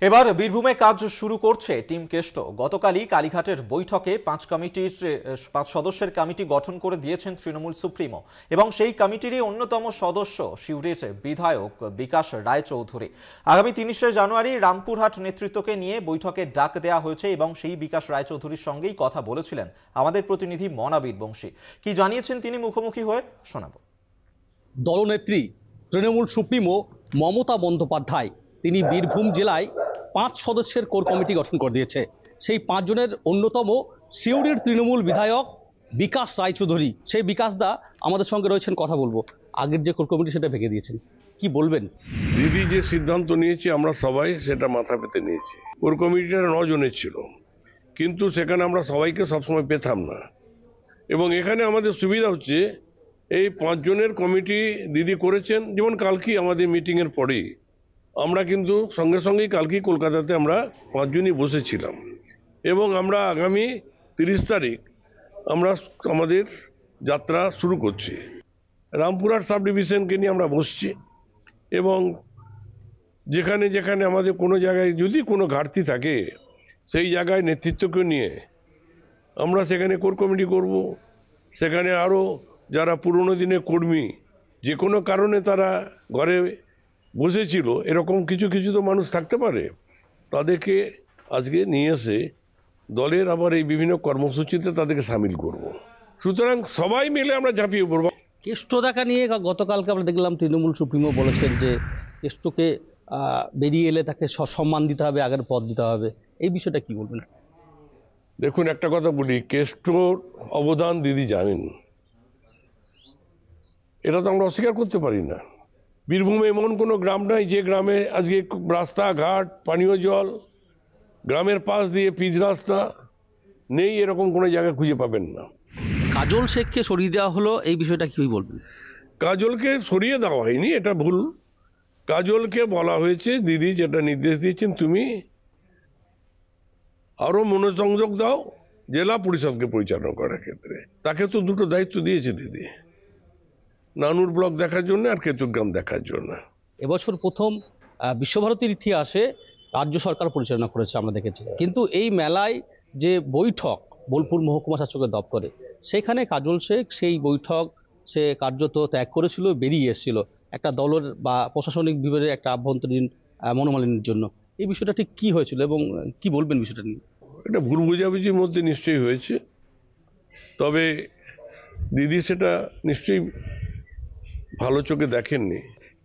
এবার বীরভূমে কাজ শুরু করছে টিম কেষ্ট। গতকালই কালীঘাটের বৈঠকে 5 সদস্যের কমিটি গঠন করে দিয়েছেন তৃণমূল সুপ্রিমো এবং সেই কমিটিরই অন্যতম সদস্য সিউড়ির বিধায়ক বিকাশ রায়চৌধুরী। আগামী 30শে জানুয়ারি রামপুরহাট নেতৃত্বকে নিয়ে বৈঠকে ডাক দেওয়া হয়েছে এবং সেই বিকাশ রায়চৌধুরীর সঙ্গেই কথা বলেছিলেন আমাদের প্রতিনিধি মনা বীরবংশী। কি জানিয়েছেন তিনি মুখোমুখি হয়ে শোনাব। দলনেত্রী তৃণমূল সুপ্রিমো মমতা বন্দ্যোপাধ্যায় তিনি বীরভূম জেলায় 5 সদস্যের কোর কমিটি গঠন করে দিয়েছে। সেই 5 জনের অন্যতম সিউড়ির তৃণমূল বিধায়ক বিকাশ রায়চৌধুরী। সেই বিকাশ দা আমাদের সঙ্গে রয়েছেন, কথা বলবো। আগের যে কোর কমিটি সেটা ভেঙে দিয়েছেন, কি বলবেন? দিদি যে সিদ্ধান্ত নিয়েছে আমরা সবাই সেটা মাথা পেতে নিয়েছি। কোর কমিটিটা 9 জনের ছিল, কিন্তু সেখানে আমরা সবাইকে সবসময় পেতাম না। এবং এখানে আমাদের সুবিধা হচ্ছে এই 5 জনের কমিটি দিদি করেছেন। যেমন কালকে আমাদের মিটিংয়ের পরেই আমরা কিন্তু সঙ্গে সঙ্গেই কালকে কলকাতাতে আমরা 5 জনই বসেছিলাম এবং আমরা আগামী 30 তারিখ আমরা আমাদের যাত্রা শুরু করছি। রামপুরহাট সাব ডিভিশনকে নিয়ে আমরা বসছি এবং যেখানে যেখানে আমাদের কোনো জায়গায় যদি কোনো ঘাটতি থাকে সেই জায়গায় নেতৃত্বকে নিয়ে আমরা সেখানে কোর কমিটি করব। সেখানে আরও যারা পুরনো দিনের কর্মী যে কোনো কারণে তারা ঘরে বসেছিল, এরকম কিছু কিছু তো মানুষ থাকতে পারে, তাদেরকে আজকে নিয়ে এসে দলের আবার এই বিভিন্ন কর্মসূচিতে তাদেরকে সামিল করব। সুতরাং সবাই মিলে আমরা ঝাঁপিয়ে পড়ব। কেষ্টদাকে নিয়ে গতকালকে আমরা দেখলাম তৃণমূল সুপ্রিমো বলেছেন যে কেষ্টকে বেরিয়ে এলে তাকে সম্মান দিতে হবে, আগের পদ দিতে হবে। এই বিষয়টা কি বলবেন? দেখুন, একটা কথা বলি, কেষ্টর অবদান দিদি জানেন, এটা তো আমরা অস্বীকার করতে পারি না। বীরভূমে এমন কোনো গ্রাম নাই যে গ্রামে আজকে রাস্তাঘাট, পানীয় জল, গ্রামের পাশ দিয়ে পিচ রাস্তা নেই, এরকম কোনো জায়গা খুঁজে পাবেন না। কাজল শেখকে সরিয়ে দেওয়া হলো, এই বিষয়টা কি বলবেন? কাজলকে সরিয়ে দেওয়া হয়নি, এটা ভুল। কাজলকে বলা হয়েছে, দিদি যেটা নির্দেশ দিয়েছেন, তুমি আরো মনোসংযোগ দাও জেলা পরিষদকে পরিচালনা করার ক্ষেত্রে। তাকে তো দুটো দায়িত্ব দিয়েছে দিদি, নানুর ব্লক দেখার জন্য আর কেতুগ্রাম দেখার জন্য। এবছর প্রথম বিশ্বভারতীর ইতিহাসে রাজ্য সরকার পরিচালনা করেছে আমরা দেখেছি, কিন্তু এই মেলায় যে বৈঠক বোলপুর মহকুমা শাসকের দপ্তরে, সেখানে কাজল শেখ সেই বৈঠক সে কার্যত ত্যাগ করেছিল, বেরিয়ে এসেছিল একটা দলের বা প্রশাসনিক বিভাগের একটা আভ্যন্তরীণ মনোমালিন্যের জন্য। এই বিষয়টা ঠিক কি হয়েছিল এবং কি বলবেন বিষয়টা নিয়ে? এটা ভুল বোঝাবুঝির মধ্যে নিশ্চয়ই হয়েছে, তবে দিদি সেটা নিশ্চয়ই ভালো চোখে দেখেননি।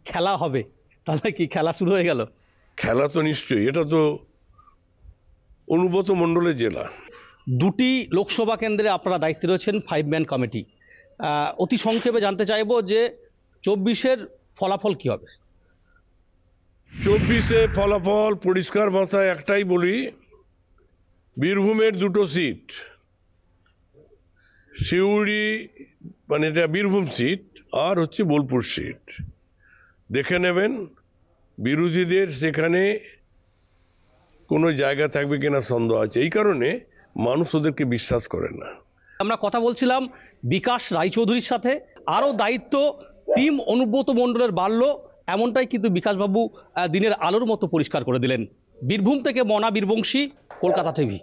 খেলা হবে, তাহলে কি খেলা শুরু হয়ে গেল? খেলা তো নিশ্চয়ই, এটা তো অনুব্রত মণ্ডলের জেলা। 2টি লোকসভা কেন্দ্রে আপনারা দায়িত্বে রয়েছেন, 5 ম্যান কমিটি। অতি সংক্ষেপে জানতে চাইব যে 24-এর ফলাফল কি হবে? 24-এ ফলাফল পরিষ্কার ভাষায় একটাই বলি, বীরভূমের 2টো সিট, সিউড়ি মানে এটা বীরভূম সিট আর হচ্ছে বোলপুর সিট, দেখে নেবেন। বিরোধীদের সেখানে কোনো জায়গা থাকবে কিনা সন্দেহ আছে, এই কারণে মানুষ ওদেরকে বিশ্বাস করে না। আমরা কথা বলছিলাম বিকাশ রায়চৌধুরীর সাথে। আরও দায়িত্ব টিম অনুব্রত মণ্ডলের বাড়ল, এমনটাই কিন্তু বিকাশবাবু দিনের আলোর মতো পরিষ্কার করে দিলেন। বীরভূম থেকে মনা বীরবংশী, কলকাতা টিভি।